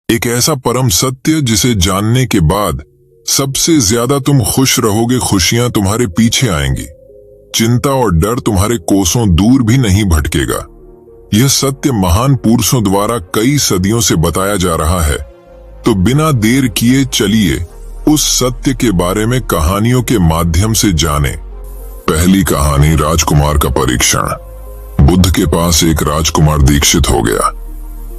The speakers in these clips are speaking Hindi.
एक ऐसा परम सत्य जिसे जानने के बाद सबसे ज्यादा तुम खुश रहोगे, खुशियां तुम्हारे पीछे आएंगी, चिंता और डर तुम्हारे कोसों दूर भी नहीं भटकेगा। यह सत्य महान पुरुषों द्वारा कई सदियों से बताया जा रहा है। तो बिना देर किए चलिए उस सत्य के बारे में कहानियों के माध्यम से जाने। पहली कहानी, राजकुमार का परीक्षण। बुद्ध के पास एक राजकुमार दीक्षित हो गया।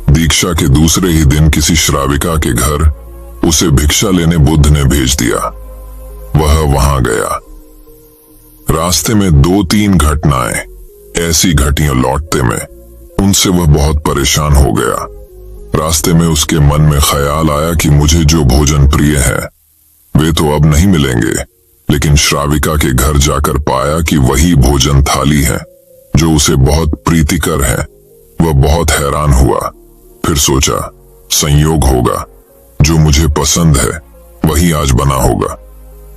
दीक्षा के दूसरे ही दिन किसी श्राविका के घर उसे भिक्षा लेने बुद्ध ने भेज दिया। वह वहां गया। रास्ते में 2-3 घटनाएं ऐसी घटियां लौटते में, उनसे वह बहुत परेशान हो गया। रास्ते में उसके मन में ख्याल आया कि मुझे जो भोजन प्रिय है वे तो अब नहीं मिलेंगे, लेकिन श्राविका के घर जाकर पाया कि वही भोजन थाली है जो उसे बहुत प्रीतिकर है। वह बहुत हैरान हुआ। फिर सोचा, संयोग होगा, जो मुझे पसंद है वही आज बना होगा।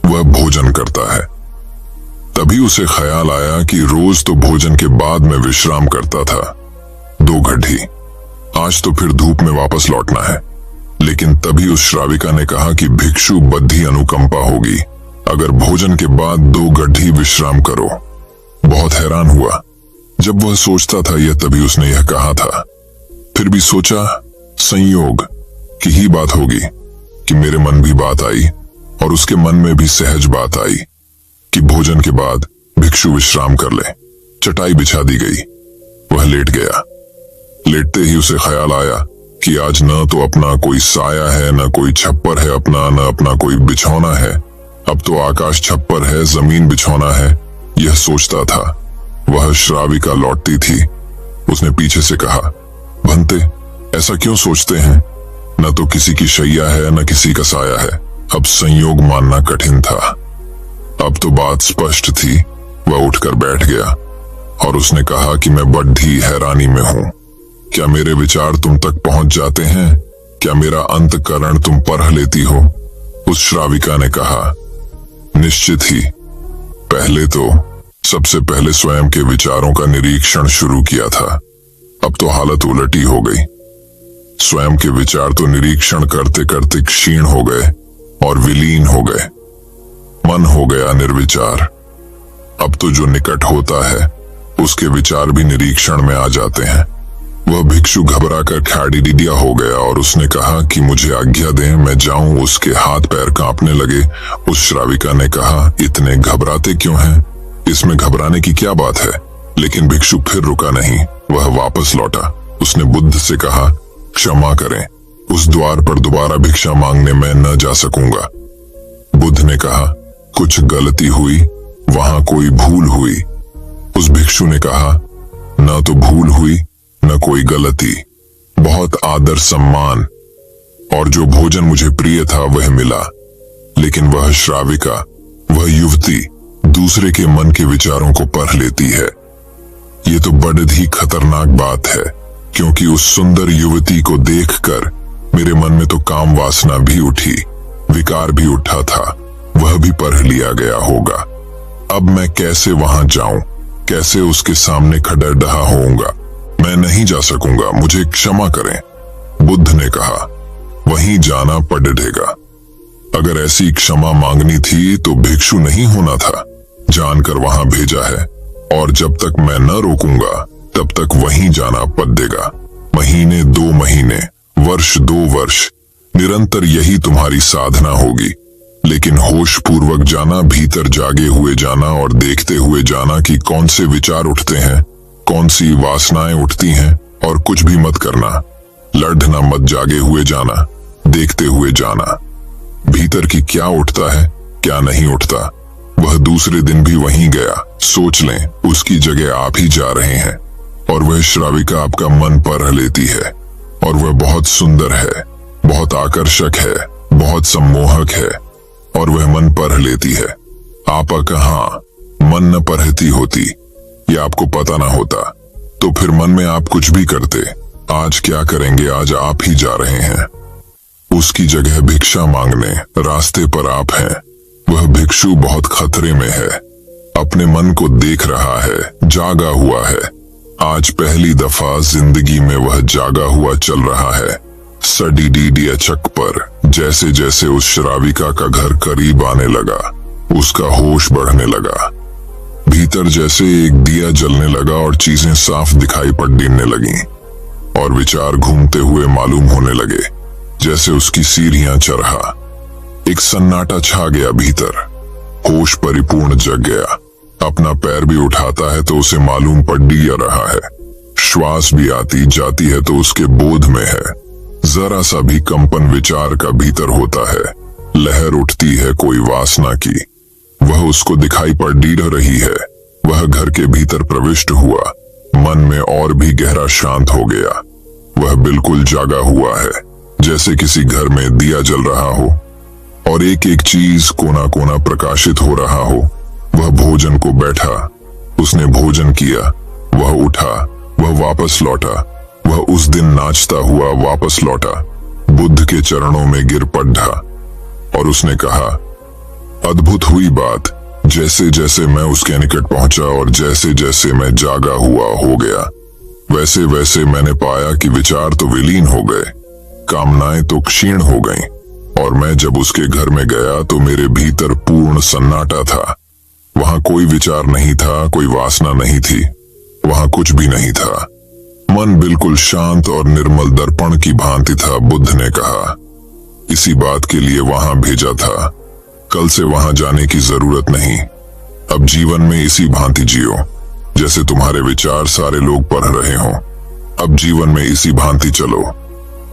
वह भोजन करता है। तभी उसे ख्याल आया कि रोज तो भोजन के बाद में विश्राम करता था। 2 घड़ी, आज तो फिर धूप में वापस लौटना है। लेकिन तभी उस श्राविका ने कहा कि भिक्षु बद्धी अनुकंपा होगी अगर भोजन के बाद 2 घड़ी विश्राम करो। बहुत हैरान हुआ जब वह सोचता था यह, तभी उसने यह कहा था। फिर भी सोचा, संयोग की ही बात होगी कि मेरे मन भी बात आई और उसके मन में भी सहज बात आई कि भोजन के बाद भिक्षु विश्राम कर ले। चटाई बिछा दी गई। वह लेट गया। लेटते ही उसे ख्याल आया कि आज न तो अपना कोई साया है, न कोई छप्पर है अपना, न अपना कोई बिछौना है। अब तो आकाश छप्पर है, जमीन बिछौना है। यह सोचता था। वह श्राविका लौटती थी। उसने पीछे से कहा, भंते, ऐसा क्यों सोचते हैं? न तो किसी की शैया है, न किसी का साया है। अब संयोग मानना कठिन था। अब तो बात स्पष्ट थी। वह उठकर बैठ गया और उसने कहा कि मैं बड़ी हैरानी में हूं। क्या मेरे विचार तुम तक पहुंच जाते हैं? क्या मेरा अंतःकरण तुम परख लेती हो? उस श्राविका ने कहा, निश्चित ही। पहले तो सबसे पहले स्वयं के विचारों का निरीक्षण शुरू किया था। अब तो हालत उलटी हो गई। स्वयं के विचार तो निरीक्षण करते करते क्षीण हो गए और विलीन हो गए। मन हो गया निर्विचार। अब तो जो निकट होता है उसके विचार भी निरीक्षण में आ जाते हैं। वह भिक्षु घबराकर खाड़ीडिया हो गया और उसने कहा कि मुझे आज्ञा दें, मैं जाऊं। उसके हाथ पैर कांपने लगे। उस श्राविका ने कहा, इतने घबराते क्यों हैं? इसमें घबराने की क्या बात है? लेकिन भिक्षु फिर रुका नहीं। वह वापस लौटा। उसने बुद्ध से कहा, क्षमा करें, उस द्वार पर दोबारा भिक्षा मांगने में न जा सकूंगा। बुद्ध ने कहा, कुछ गलती हुई, वहां कोई भूल हुई। उस भिक्षु ने कहा, न तो भूल हुई न कोई गलती, बहुत आदर सम्मान, और जो भोजन मुझे प्रिय था वह मिला। लेकिन वह श्राविका, वह युवती दूसरे के मन के विचारों को परख लेती है। ये तो बड़ी ही खतरनाक बात है, क्योंकि उस सुंदर युवती को देखकर मेरे मन में तो काम वासना भी उठी, विकार भी उठा था। वह भी परख लिया गया होगा। अब मैं कैसे वहां जाऊं? कैसे उसके सामने खड़रडहा होऊंगा? मैं नहीं जा सकूंगा, मुझे क्षमा करें। बुद्ध ने कहा, वहीं जाना पड़ेगा। अगर ऐसी क्षमा मांगनी थी तो भिक्षु नहीं होना था। जानकर वहां भेजा है, और जब तक मैं न रोकूंगा तब तक वहीं जाना पड़ेगा। महीने 2 महीने, वर्ष 2 वर्ष, निरंतर यही तुम्हारी साधना होगी। लेकिन होश पूर्वक जाना, भीतर जागे हुए जाना और देखते हुए जाना कि कौन से विचार उठते हैं, कौन सी वासनाएं उठती हैं, और कुछ भी मत करना। लड़ना मत, जागे हुए जाना, देखते हुए जाना। भीतर की क्या उठता है, क्या नहीं उठता। वह दूसरे दिन भी वहीं गया। सोच लें, उसकी जगह आप ही जा रहे हैं, और वह श्राविका आपका मन परख लेती है। और वह बहुत सुंदर है, बहुत आकर्षक है, बहुत सम्मोहक है, और वह मन परख लेती है। आप कहाँ मन न परखती होती, यह आपको पता ना होता, तो फिर मन में आप कुछ भी करते। आज क्या करेंगे? आज आप ही जा रहे हैं उसकी जगह भिक्षा मांगने। रास्ते पर आप हैं। वह भिक्षु बहुत खतरे में है। अपने मन को देख रहा है, जागा हुआ है। आज पहली दफा जिंदगी में वह जागा हुआ चल रहा है। सडीडीडियाचक पर जैसे जैसे उस श्राविका का घर करीब आने लगा, उसका होश बढ़ने लगा। भीतर जैसे एक दिया जलने लगा और चीजें साफ दिखाई पड़ने लगीं और विचार घूमते हुए मालूम होने लगे, जैसे उसकी सीढ़ियां चरहा। एक सन्नाटा छा गया भीतर, होश परिपूर्ण जग गया। अपना पैर भी उठाता है तो उसे मालूम पड़ रहा है, श्वास भी आती जाती है तो उसके बोध में है। जरा सा भी कंपन विचार का भीतर होता है, लहर उठती है कोई वासना की, वह उसको दिखाई पड़ रही है। वह घर के भीतर प्रविष्ट हुआ, मन में और भी गहरा शांत हो गया। वह बिल्कुल जागा हुआ है, जैसे किसी घर में दिया जल रहा हो और एक एक चीज कोना कोना प्रकाशित हो रहा हो। वह भोजन को बैठा, उसने भोजन किया, वह उठा, वह वापस लौटा, वह उस दिन नाचता हुआ वापस लौटा, बुद्ध के चरणों में गिर पड़ा और उसने कहा, अद्भुत हुई बात। जैसे जैसे मैं उसके निकट पहुंचा और जैसे जैसे मैं जागा हुआ हो गया, वैसे वैसे मैंने पाया कि विचार तो विलीन हो गए, कामनाएं तो क्षीण हो गईं और मैं जब उसके घर में गया तो मेरे भीतर पूर्ण सन्नाटा था। वहां कोई विचार नहीं था, कोई वासना नहीं थी, वहां कुछ भी नहीं था। मन बिल्कुल शांत और निर्मल दर्पण की भांति था। बुद्ध ने कहा, इसी बात के लिए वहां भेजा था, कल से वहां जाने की जरूरत नहीं। अब जीवन में इसी भांति जियो, जैसे तुम्हारे विचार सारे लोग पढ़ रहे हों। अब जीवन में इसी भांति चलो,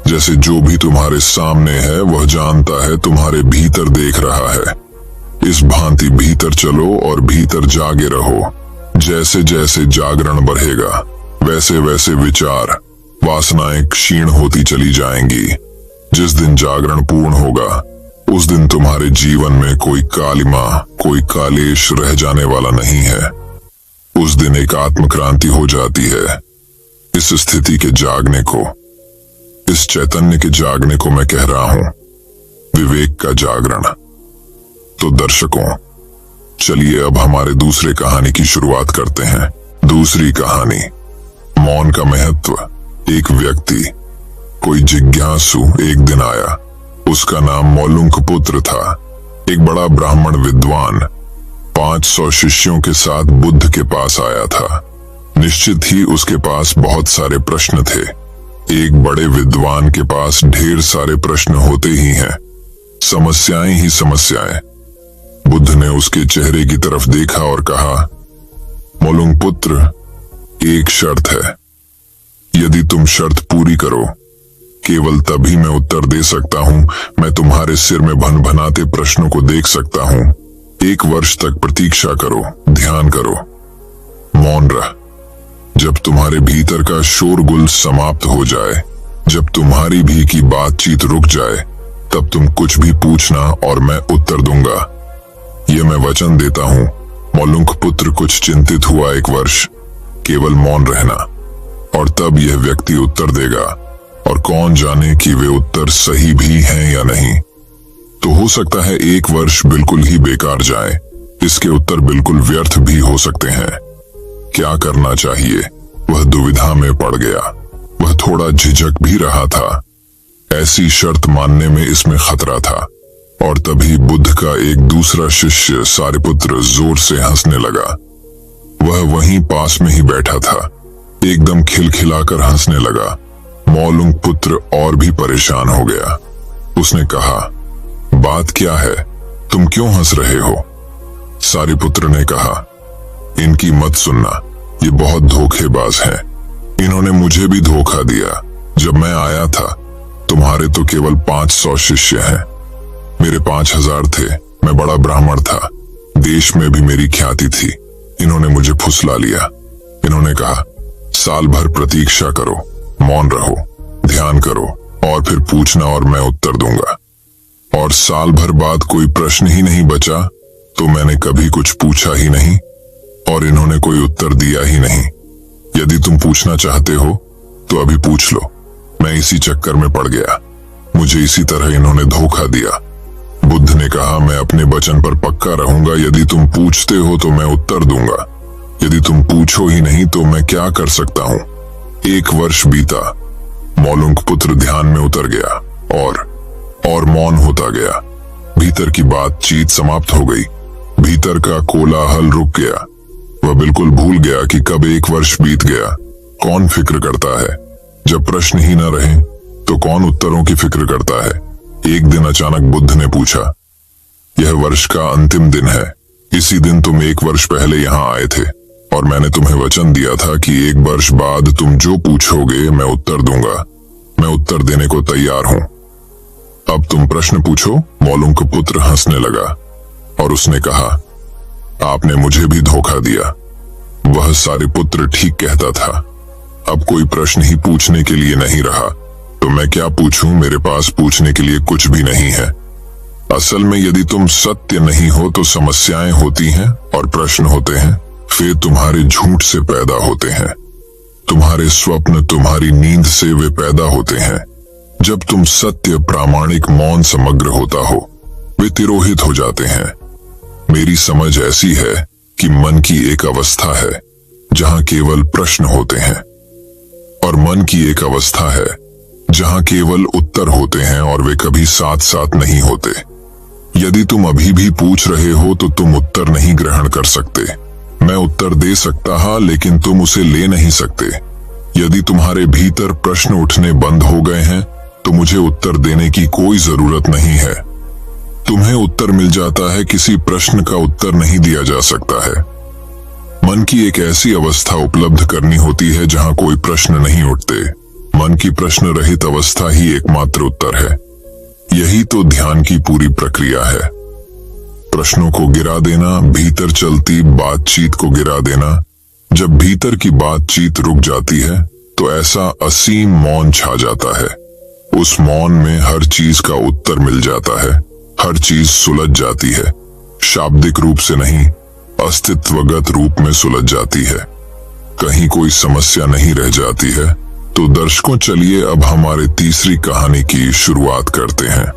जैसे जो भी तुम्हारे सामने है वह जानता है, तुम्हारे भीतर देख रहा है। इस भांति भीतर चलो और भीतर जागे रहो। जैसे जैसे जागरण बढ़ेगा, वैसे वैसे विचार, वासनाएं क्षीण होती चली जाएंगी। जिस दिन जागरण पूर्ण होगा, उस दिन तुम्हारे जीवन में कोई कालिमा, कोई कालेश रह जाने वाला नहीं है। उस दिन एक आत्मक्रांति हो जाती है। इस स्थिति के जागने को, इस चैतन्य के जागने को मैं कह रहा हूं विवेक का जागरण। तो दर्शकों, चलिए अब हमारे दूसरे कहानी की शुरुआत करते हैं। दूसरी कहानी, मौन का महत्व। एक व्यक्ति, कोई जिज्ञासु एक दिन आया। उसका नाम मौलुंकपुत्र था। एक बड़ा ब्राह्मण विद्वान 500 शिष्यों के साथ बुद्ध के पास आया था। निश्चित ही उसके पास बहुत सारे प्रश्न थे। एक बड़े विद्वान के पास ढेर सारे प्रश्न होते ही हैं, समस्याएं ही समस्याएं। बुद्ध ने उसके चेहरे की तरफ देखा और कहा, मौलुंकपुत्र, एक शर्त है। यदि तुम शर्त पूरी करो, केवल तभी मैं उत्तर दे सकता हूं। मैं तुम्हारे सिर में भन भनाते प्रश्नों को देख सकता हूं। 1 वर्ष तक प्रतीक्षा करो, ध्यान करो, मौन रह। जब तुम्हारे भीतर का शोरगुल समाप्त हो जाए, जब तुम्हारी भी की बातचीत रुक जाए, तब तुम कुछ भी पूछना और मैं उत्तर दूंगा। यह मैं वचन देता हूं। मौलुंकपुत्र कुछ चिंतित हुआ। 1 वर्ष केवल मौन रहना और तब यह व्यक्ति उत्तर देगा, और कौन जाने कि वे उत्तर सही भी हैं या नहीं। तो हो सकता है 1 वर्ष बिल्कुल ही बेकार जाए, इसके उत्तर बिल्कुल व्यर्थ भी हो सकते हैं। क्या करना चाहिए, वह दुविधा में पड़ गया। वह थोड़ा झिझक भी रहा था। ऐसी शर्त मानने में इसमें खतरा था। और तभी बुद्ध का एक दूसरा शिष्य सारिपुत्र जोर से हंसने लगा। वह वहीं पास में ही बैठा था, एकदम खिलखिलाकर हंसने लगा। मौलुंकपुत्र और भी परेशान हो गया। उसने कहा, बात क्या है, तुम क्यों हंस रहे हो? सारिपुत्र ने कहा, इनकी मत सुनना, ये बहुत धोखेबाज हैं। इन्होंने मुझे भी धोखा दिया। जब मैं आया था, तुम्हारे तो केवल 500 शिष्य हैं, मेरे 5000 थे। मैं बड़ा ब्राह्मण था, देश में भी मेरी ख्याति थी। इन्होंने मुझे फुसला लिया। इन्होंने कहा, साल भर प्रतीक्षा करो, मौन रहो, ध्यान करो और फिर पूछना और मैं उत्तर दूंगा। और साल भर बाद कोई प्रश्न ही नहीं बचा तो मैंने कभी कुछ पूछा ही नहीं और इन्होंने कोई उत्तर दिया ही नहीं। यदि तुम पूछना चाहते हो तो अभी पूछ लो। मैं इसी चक्कर में पड़ गया, मुझे इसी तरह इन्होंने धोखा दिया। बुद्ध ने कहा, मैं अपने वचन पर पक्का रहूंगा। यदि तुम पूछते हो तो मैं उत्तर दूंगा, यदि तुम पूछो ही नहीं तो मैं क्या कर सकता हूं। 1 वर्ष बीता, मौलुंक पुत्र ध्यान में उतर गया और मौन होता गया। भीतर की बातचीत समाप्त हो गई। भीतर का कोलाहल रुक गया। वह बिल्कुल भूल गया कि कब 1 वर्ष बीत गया। कौन फिक्र करता है? जब प्रश्न ही न रहे तो कौन उत्तरों की फिक्र करता है? एक दिन अचानक बुद्ध ने पूछा, यह वर्ष का अंतिम दिन है। इसी दिन तुम 1 वर्ष पहले यहाँ आए थे और मैंने तुम्हें वचन दिया था कि 1 वर्ष बाद तुम जो पूछोगे मैं उत्तर दूंगा। मैं उत्तर देने को तैयार हूं। अब तुम प्रश्न पूछो। मौलुंक पुत्र हंसने लगा और उसने कहा, आपने मुझे भी धोखा दिया। वह सारिपुत्र ठीक कहता था। अब कोई प्रश्न ही पूछने के लिए नहीं रहा, तो मैं क्या पूछूं? मेरे पास पूछने के लिए कुछ भी नहीं है। असल में यदि तुम सत्य नहीं हो तो समस्याएं होती हैं और प्रश्न होते हैं। फिर तुम्हारे झूठ से पैदा होते हैं। तुम्हारे स्वप्न, तुम्हारी नींद से वे पैदा होते हैं। जब तुम सत्य, प्रामाणिक, मौन समग्र होता हो, वे तिरोहित हो जाते हैं। मेरी समझ ऐसी है कि मन की एक अवस्था है जहां केवल प्रश्न होते हैं और मन की एक अवस्था है जहां केवल उत्तर होते हैं और वे कभी साथ साथ नहीं होते। यदि तुम अभी भी पूछ रहे हो तो तुम उत्तर नहीं ग्रहण कर सकते। मैं उत्तर दे सकता हा, लेकिन तुम उसे ले नहीं सकते। यदि तुम्हारे भीतर प्रश्न उठने बंद हो गए हैं तो मुझे उत्तर देने की कोई जरूरत नहीं है। तुम्हें उत्तर मिल जाता है, किसी प्रश्न का उत्तर नहीं दिया जा सकता है। मन की एक ऐसी अवस्था उपलब्ध करनी होती है जहां कोई प्रश्न नहीं उठते। मन की प्रश्न रहित अवस्था ही एकमात्र उत्तर है। यही तो ध्यान की पूरी प्रक्रिया है। प्रश्नों को गिरा देना, भीतर चलती बातचीत को गिरा देना। जब भीतर की बातचीत रुक जाती है तो ऐसा असीम मौन छा जाता है। उस मौन में हर चीज का उत्तर मिल जाता है। हर चीज सुलझ जाती है। शाब्दिक रूप से नहीं, अस्तित्वगत रूप में सुलझ जाती है। कहीं कोई समस्या नहीं रह जाती है। तो दर्शकों, चलिए अब हमारे तीसरी कहानी की शुरुआत करते हैं।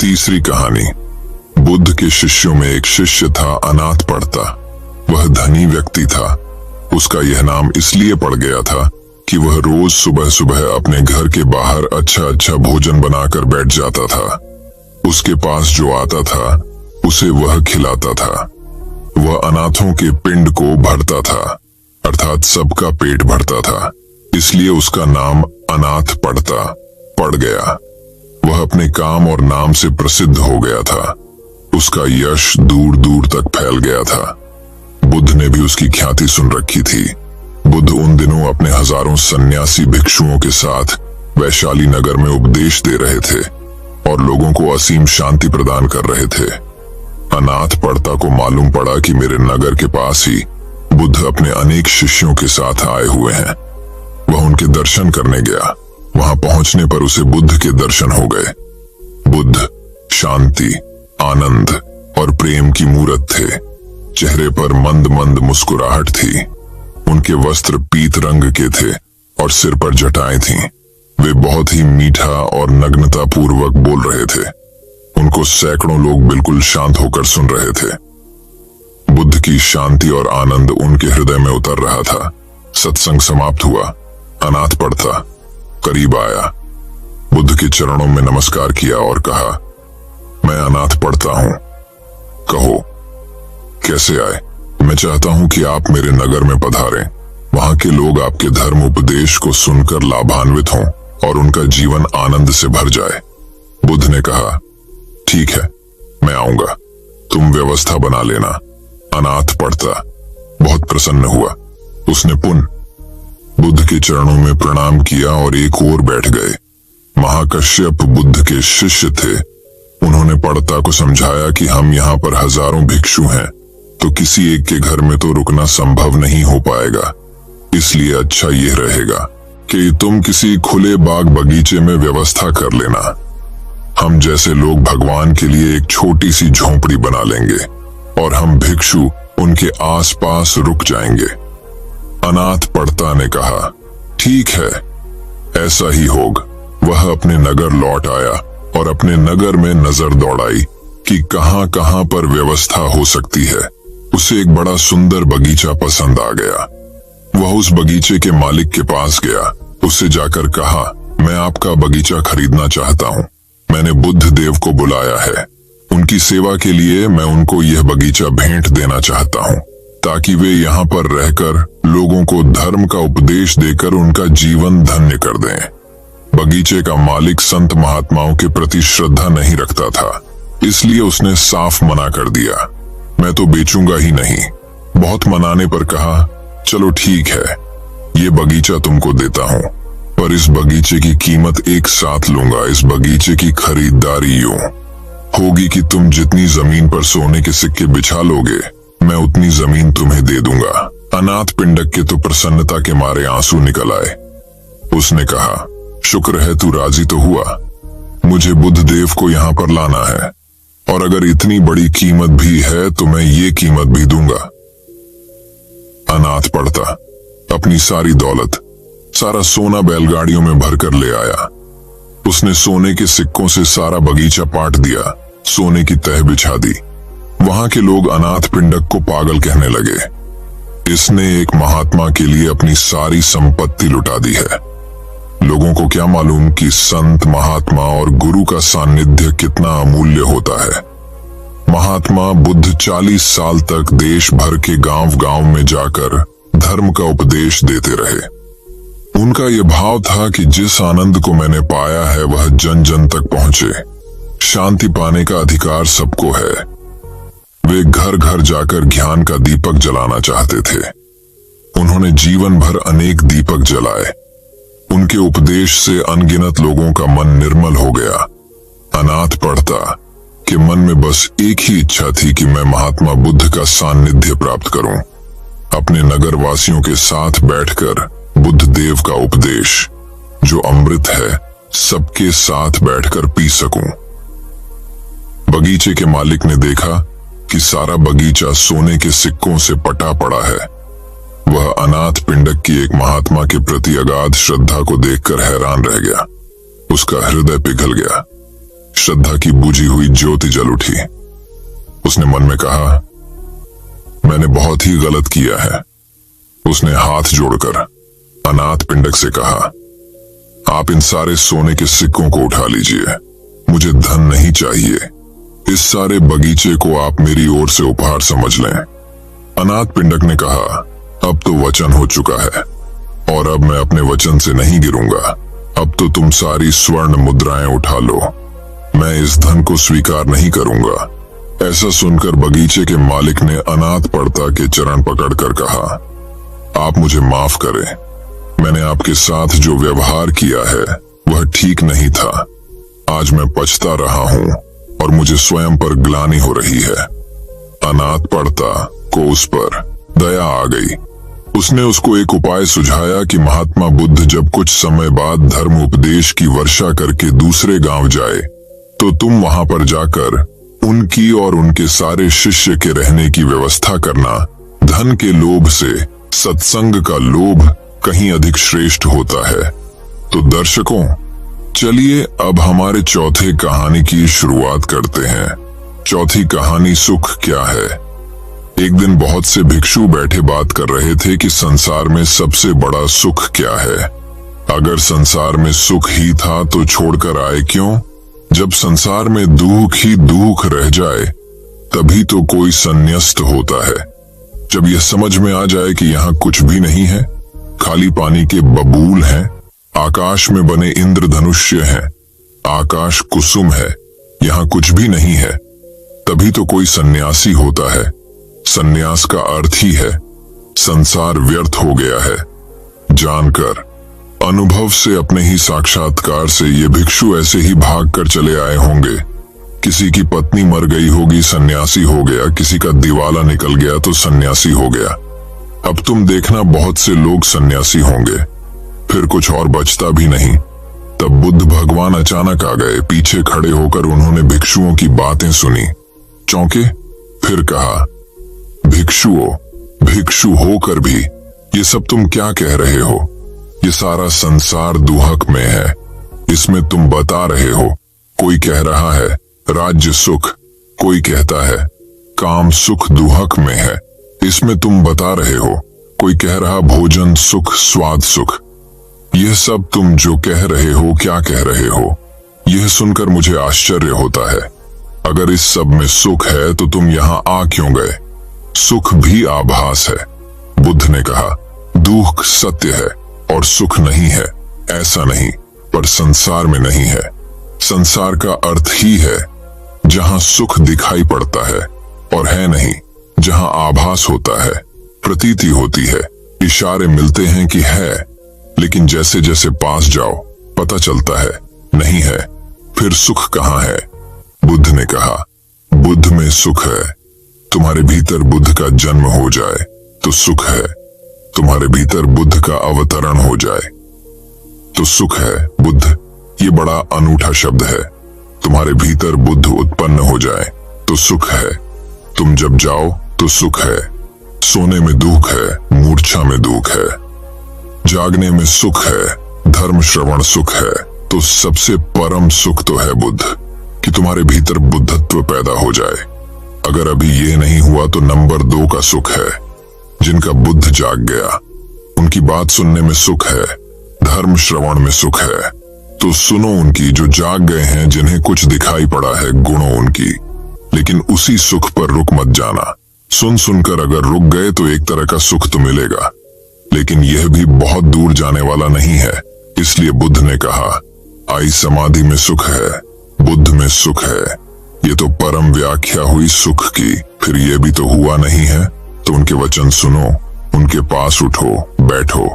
तीसरी कहानी। बुद्ध के शिष्यों में एक शिष्य था, अनाथ पढ़ता। वह धनी व्यक्ति था। उसका यह नाम इसलिए पड़ गया था कि वह रोज सुबह सुबह अपने घर के बाहर अच्छा भोजन बनाकर बैठ जाता था। उसके पास जो आता था उसे वह खिलाता था। वह अनाथों के पिंड को भरता था, अर्थात सबका पेट भरता था। इसलिए उसका नाम अनाथ पढ़ता पड़ गया। वह अपने काम और नाम से प्रसिद्ध हो गया था। उसका यश दूर दूर तक फैल गया था। बुद्ध ने भी उसकी ख्याति सुन रखी थी। बुद्ध उन दिनों अपने हजारों सन्यासी भिक्षुओं के साथ वैशाली नगर में उपदेश दे रहे थे और लोगों को असीम शांति प्रदान कर रहे थे। अनाथ पढ़ता को मालूम पड़ा कि मेरे नगर के पास ही बुद्ध अपने अनेक शिष्यों के साथ आए हुए हैं। वह उनके दर्शन करने गया। वहां पहुंचने पर उसे बुद्ध के दर्शन हो गए। बुद्ध शांति, आनंद और प्रेम की मूरत थे। चेहरे पर मंद मंद मुस्कुराहट थी। उनके वस्त्र पीत रंग के थे और सिर पर जटाएं थीं। वे बहुत ही मीठा और नग्नता पूर्वक बोल रहे थे। उनको सैकड़ों लोग बिल्कुल शांत होकर सुन रहे थे। बुद्ध की शांति और आनंद उनके हृदय में उतर रहा था। सत्संग समाप्त हुआ। अनाथ पढ़ता करीब आया, बुद्ध के चरणों में नमस्कार किया और कहा, मैं अनाथ पढ़ता हूं। कहो कैसे आए? मैं चाहता हूं कि आप मेरे नगर में पधारें। वहां के लोग आपके धर्म उपदेश को सुनकर लाभान्वित हों और उनका जीवन आनंद से भर जाए। बुद्ध ने कहा, ठीक है, मैं आऊंगा। तुम व्यवस्था बना लेना। अनाथ पढ़ता बहुत प्रसन्न हुआ। उसने पुनः बुद्ध के चरणों में प्रणाम किया और एक ओर बैठ गए। महाकश्यप बुद्ध के शिष्य थे। उन्होंने पढ़ता को समझाया कि हम यहाँ पर हजारों भिक्षु हैं, तो किसी एक के घर में तो रुकना संभव नहीं हो पाएगा। इसलिए अच्छा यह रहेगा कि तुम किसी खुले बाग बगीचे में व्यवस्था कर लेना। हम जैसे लोग भगवान के लिए एक छोटी सी झोंपड़ी बना लेंगे और हम भिक्षु उनके आसपास रुक जाएंगे। अनाथ पढ़ता ने कहा, ठीक है, ऐसा ही होगा। वह अपने नगर लौट आया और अपने नगर में नजर दौड़ाई कि कहां कहां पर व्यवस्था हो सकती है। उसे एक बड़ा सुंदर बगीचा पसंद आ गया। वह उस बगीचे के मालिक के पास गया। उससे जाकर कहा, मैं आपका बगीचा खरीदना चाहता हूँ। मैंने बुद्ध देव को बुलाया है। उनकी सेवा के लिए मैं उनको यह बगीचा भेंट देना चाहता हूँ, ताकि वे यहाँ पर रहकर लोगों को धर्म का उपदेश देकर उनका जीवन धन्य कर दें। बगीचे का मालिक संत महात्माओं के प्रति श्रद्धा नहीं रखता था, इसलिए उसने साफ मना कर दिया। मैं तो बेचूंगा ही नहीं। बहुत मनाने पर कहा, चलो ठीक है, ये बगीचा तुमको देता हूँ, पर इस बगीचे की कीमत एक साथ लूंगा। इस बगीचे की खरीदारी यूं होगी कि तुम जितनी जमीन पर सोने के सिक्के बिछा लोगे, मैं उतनी जमीन तुम्हें दे दूंगा। अनाथ पिंडक के तो प्रसन्नता के मारे आंसू निकल आए। उसने कहा, शुक्र है तू राजी तो हुआ। मुझे बुद्ध देव को यहाँ पर लाना है, और अगर इतनी बड़ी कीमत भी है तो मैं ये कीमत भी दूंगा। अनाथ पड़ता अपनी सारी दौलत, सारा सोना बैलगाड़ियों में भरकर ले आया। उसने सोने के सिक्कों से सारा बगीचा पाट दिया, सोने की तह बिछा दी। वहां के लोग अनाथ पिंडक को पागल कहने लगे। इसने एक महात्मा के लिए अपनी सारी संपत्ति लुटा दी है। लोगों को क्या मालूम कि संत, महात्मा और गुरु का सानिध्य कितना अमूल्य होता है। महात्मा बुद्ध 40 साल तक देश भर के गांव-गांव में जाकर धर्म का उपदेश देते रहे। उनका यह भाव था कि जिस आनंद को मैंने पाया है वह जन जन तक पहुंचे। शांति पाने का अधिकार सबको है। वे घर घर जाकर ज्ञान का दीपक जलाना चाहते थे। उन्होंने जीवन भर अनेक दीपक जलाए। उनके उपदेश से अनगिनत लोगों का मन निर्मल हो गया। अनाथ पड़ता के मन में बस एक ही इच्छा थी कि मैं महात्मा बुद्ध का सानिध्य प्राप्त करूं, अपने नगर वासियों के साथ बैठकर बुद्ध देव का उपदेश जो अमृत है सबके साथ बैठकर पी सकूं। बगीचे के मालिक ने देखा कि सारा बगीचा सोने के सिक्कों से पटा पड़ा है। वह अनाथ पिंडक की एक महात्मा के प्रति अगाध श्रद्धा को देखकर हैरान रह गया। उसका हृदय पिघल गया। श्रद्धा की बुझी हुई ज्योति जल उठी। उसने मन में कहा, मैंने बहुत ही गलत किया है। उसने हाथ जोड़कर अनाथ पिंडक से कहा, आप इन सारे सोने के सिक्कों को उठा लीजिए, मुझे धन नहीं चाहिए। इस सारे बगीचे को आप मेरी ओर से उपहार समझ लें। अनाथ पिंडक ने कहा, अब तो वचन हो चुका है और अब मैं अपने वचन से नहीं गिरूंगा। अब तो तुम सारी स्वर्ण मुद्राएं उठा लो, मैं इस धन को स्वीकार नहीं करूंगा। ऐसा सुनकर बगीचे के मालिक ने अनाथ पड़ता के चरण पकड़कर कहा, आप मुझे माफ करें। मैंने आपके साथ जो व्यवहार किया है वह ठीक नहीं था। आज मैं पछता रहा हूं और मुझे स्वयं पर ग्लानि हो रही है। अनाथ पड़ता को उस पर दया आ गई। उसने उसको एक उपाय सुझाया कि महात्मा बुद्ध जब कुछ समय बाद धर्म उपदेश की वर्षा करके दूसरे गांव जाए तो तुम वहां पर जाकर उनकी और उनके सारे शिष्य के रहने की व्यवस्था करना। धन के लोभ से सत्संग का लोभ कहीं अधिक श्रेष्ठ होता है। तो दर्शकों, चलिए अब हमारे चौथे कहानी की शुरुआत करते हैं। चौथी कहानी सुख क्या है। एक दिन बहुत से भिक्षु बैठे बात कर रहे थे कि संसार में सबसे बड़ा सुख क्या है। अगर संसार में सुख ही था तो छोड़कर आए क्यों। जब संसार में दुख ही दुख रह जाए तभी तो कोई संन्यास्त होता है। जब यह समझ में आ जाए कि यहाँ कुछ भी नहीं है, खाली पानी के बबूल हैं, आकाश में बने इंद्रधनुष्य हैं, आकाश कुसुम है, यहाँ कुछ भी नहीं है, तभी तो कोई सन्यासी होता है। सन्यास का अर्थ ही है संसार व्यर्थ हो गया है। जानकर, अनुभव से, अपने ही साक्षात्कार से ये भिक्षु ऐसे ही भाग कर चले आए होंगे। किसी की पत्नी मर गई होगी, सन्यासी हो गया। किसी का दिवाला निकल गया तो सन्यासी हो गया। अब तुम देखना बहुत से लोग सन्यासी होंगे, फिर कुछ और बचता भी नहीं। तब बुद्ध भगवान अचानक आ गए। पीछे खड़े होकर उन्होंने भिक्षुओं की बातें सुनी, चौंके, फिर कहा, भिक्षुओं, भिक्षु होकर भी ये सब तुम क्या कह रहे हो। ये सारा संसार दुहक में है, इसमें तुम बता रहे हो। कोई कह रहा है राज्य सुख, कोई कहता है काम सुख दुहक में है, इसमें तुम बता रहे हो कोई कह रहा भोजन सुख, स्वाद सुख। यह सब तुम जो कह रहे हो, क्या कह रहे हो? यह सुनकर मुझे आश्चर्य होता है। अगर इस सब में सुख है तो तुम यहाँ आ क्यों गए? सुख भी आभास है। बुद्ध ने कहा, दुख सत्य है और सुख नहीं है, ऐसा नहीं, पर संसार में नहीं है। संसार का अर्थ ही है जहां सुख दिखाई पड़ता है और है नहीं, जहां आभास होता है, प्रतीति होती है, इशारे मिलते हैं कि है, लेकिन जैसे जैसे पास जाओ पता चलता है नहीं है। फिर सुख कहाँ है? बुद्ध ने कहा, बुद्ध में सुख है। तुम्हारे भीतर बुद्ध का जन्म हो जाए तो सुख है। तुम्हारे भीतर बुद्ध का अवतरण हो जाए तो सुख है। बुद्ध, ये बड़ा अनूठा शब्द है। तुम्हारे भीतर बुद्ध उत्पन्न हो जाए तो सुख है। तुम जब जाओ तो सुख है। सोने में दुख है, मूर्छा में दुख है, जागने में सुख है, धर्म श्रवण सुख है। तो सबसे परम सुख तो है बुद्ध, कि तुम्हारे भीतर बुद्धत्व पैदा हो जाए। अगर अभी ये नहीं हुआ तो नंबर 2 का सुख है। जिनका बुद्ध जाग गया उनकी बात सुनने में सुख है, धर्म श्रवण में सुख है। तो सुनो उनकी जो जाग गए हैं, जिन्हें कुछ दिखाई पड़ा है, गुणों उनकी। लेकिन उसी सुख पर रुक मत जाना। सुन सुनकर अगर रुक गए तो एक तरह का सुख तो मिलेगा, लेकिन यह भी बहुत दूर जाने वाला नहीं है। इसलिए बुद्ध ने कहा, आई समाधि में सुख है, बुद्ध में सुख है। ये तो परम व्याख्या हुई सुख की। फिर ये भी तो हुआ नहीं है, तो उनके वचन सुनो, उनके पास उठो, बैठो।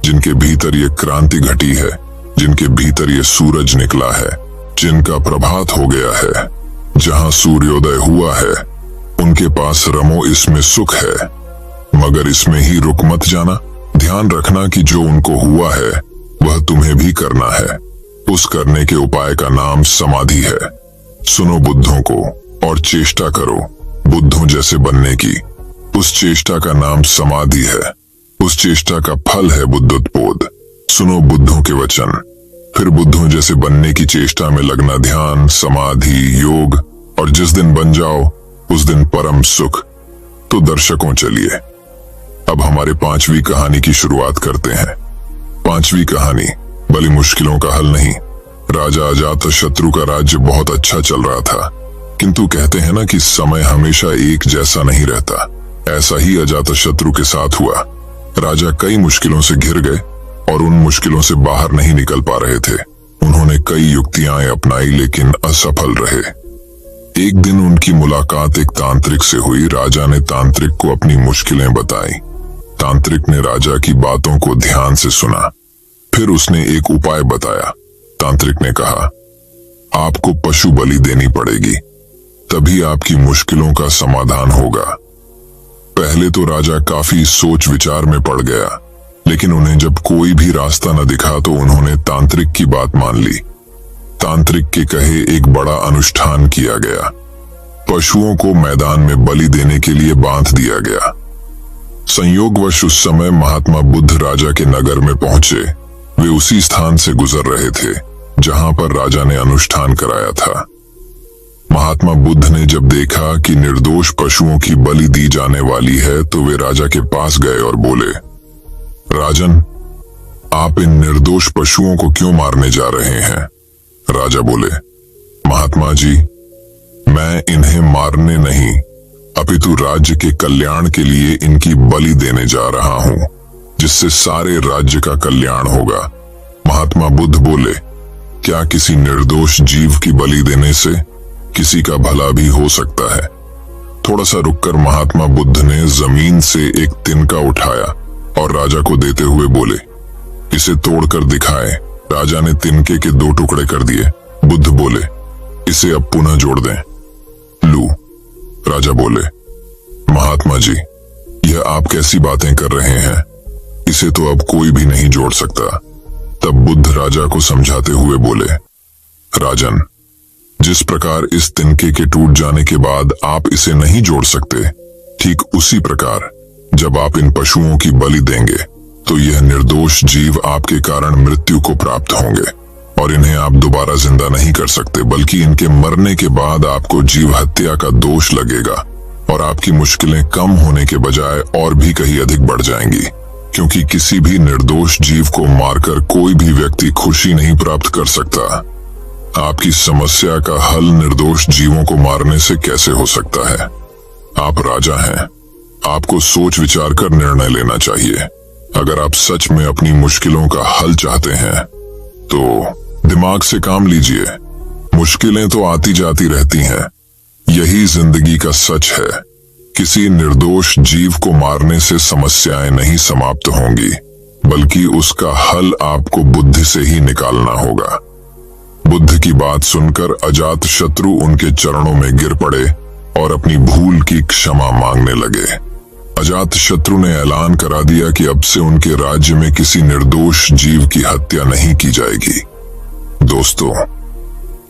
जिनके भीतर ये क्रांति घटी है, जिनके भीतर ये सूरज निकला है, जिनका प्रभात हो गया है, जहां सूर्योदय हुआ है, उनके पास रमो, इसमें सुख है। मगर इसमें ही रुक मत जाना। ध्यान रखना कि जो उनको हुआ है वह तुम्हें भी करना है। उस करने के उपाय का नाम समाधि है। सुनो बुद्धों को और चेष्टा करो बुद्धों जैसे बनने की। उस चेष्टा का नाम समाधि है। उस चेष्टा का फल है बुद्धोत्पोध। सुनो बुद्धों के वचन, फिर बुद्धों जैसे बनने की चेष्टा में लगना। ध्यान, समाधि, योग, और जिस दिन बन जाओ उस दिन परम सुख। तो दर्शकों, चलिए अब हमारे 5वीं कहानी की शुरुआत करते हैं। 5वीं कहानी भली मुश्किलों का हल नहीं। राजा अजातशत्रु का राज्य बहुत अच्छा चल रहा था, किंतु कहते हैं ना कि समय हमेशा एक जैसा नहीं रहता। ऐसा ही अजातशत्रु के साथ हुआ। राजा कई मुश्किलों से घिर गए और उन मुश्किलों से बाहर नहीं निकल पा रहे थे। उन्होंने कई युक्तियां अपनाई लेकिन असफल रहे। एक दिन उनकी मुलाकात एक तांत्रिक से हुई। राजा ने तांत्रिक को अपनी मुश्किलें बताई। तांत्रिक ने राजा की बातों को ध्यान से सुना। फिर उसने एक उपाय बताया। तांत्रिक ने कहा, आपको पशु बलि देनी पड़ेगी, तभी आपकी मुश्किलों का समाधान होगा। पहले तो राजा काफी सोच विचार में पड़ गया, लेकिन उन्हें जब कोई भी रास्ता न दिखा तो उन्होंने तांत्रिक की बात मान ली। तांत्रिक के कहे एक बड़ा अनुष्ठान किया गया। पशुओं को मैदान में बलि देने के लिए बांध दिया गया। संयोगवश उस समय महात्मा बुद्ध राजा के नगर में पहुंचे। वे उसी स्थान से गुजर रहे थे जहां पर राजा ने अनुष्ठान कराया था। महात्मा बुद्ध ने जब देखा कि निर्दोष पशुओं की बलि दी जाने वाली है तो वे राजा के पास गए और बोले, राजन, आप इन निर्दोष पशुओं को क्यों मारने जा रहे हैं? राजा बोले, महात्मा जी, मैं इन्हें मारने नहीं अपितु राज्य के कल्याण के लिए इनकी बलि देने जा रहा हूं, जिससे सारे राज्य का कल्याण होगा। महात्मा बुद्ध बोले, क्या किसी निर्दोष जीव की बलि देने से किसी का भला भी हो सकता है? थोड़ा सा रुककर महात्मा बुद्ध ने जमीन से एक तिनका उठाया और राजा को देते हुए बोले, इसे तोड़कर दिखाएं। राजा ने तिनके के 2 टुकड़े कर दिए। बुद्ध बोले, इसे अब पुनः जोड़ दें। लू। राजा बोले, महात्मा जी, यह आप कैसी बातें कर रहे हैं? इसे तो अब कोई भी नहीं जोड़ सकता। तब बुद्ध राजा को समझाते हुए बोले, राजन, जिस प्रकार इस तिनके के टूट जाने के बाद आप इसे नहीं जोड़ सकते, ठीक उसी प्रकार जब आप इन पशुओं की बलि देंगे तो यह निर्दोष जीव आपके कारण मृत्यु को प्राप्त होंगे और इन्हें आप दोबारा जिंदा नहीं कर सकते, बल्कि इनके मरने के बाद आपको जीव हत्या का दोष लगेगा। और आपकी मुश्किलें कम होने के बजाय और भी कहीं अधिक बढ़ जाएंगी, क्योंकि किसी भी निर्दोष जीव को मारकर कोई भी व्यक्ति खुशी नहीं प्राप्त कर सकता। आपकी समस्या का हल निर्दोष जीवों को मारने से कैसे हो सकता है? आप राजा हैं, आपको सोच विचार कर निर्णय लेना चाहिए। अगर आप सच में अपनी मुश्किलों का हल चाहते हैं तो दिमाग से काम लीजिए। मुश्किलें तो आती जाती रहती हैं, यही जिंदगी का सच है। किसी निर्दोष जीव को मारने से समस्याएं नहीं समाप्त होंगी, बल्कि उसका हल आपको बुद्धि से ही निकालना होगा। बुद्ध की बात सुनकर अजातशत्रु उनके चरणों में गिर पड़े और अपनी भूल की क्षमा मांगने लगे। अजातशत्रु ने ऐलान करा दिया कि अब से उनके राज्य में किसी निर्दोष जीव की हत्या नहीं की जाएगी। दोस्तों,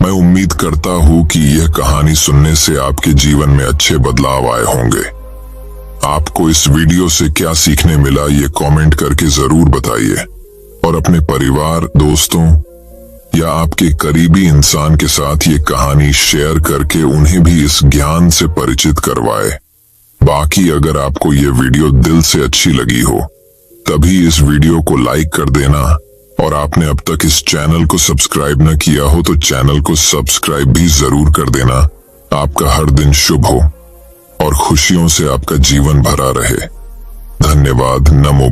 मैं उम्मीद करता हूं कि यह कहानी सुनने से आपके जीवन में अच्छे बदलाव आए होंगे। आपको इस वीडियो से क्या सीखने मिला, ये कमेंट करके जरूर बताइए और अपने परिवार, दोस्तों या आपके करीबी इंसान के साथ ये कहानी शेयर करके उन्हें भी इस ज्ञान से परिचित करवाए। बाकी अगर आपको ये वीडियो दिल से अच्छी लगी हो तभी इस वीडियो को लाइक कर देना, और आपने अब तक इस चैनल को सब्सक्राइब न किया हो तो चैनल को सब्सक्राइब भी जरूर कर देना। आपका हर दिन शुभ हो और खुशियों से आपका जीवन भरा रहे। धन्यवाद। नमो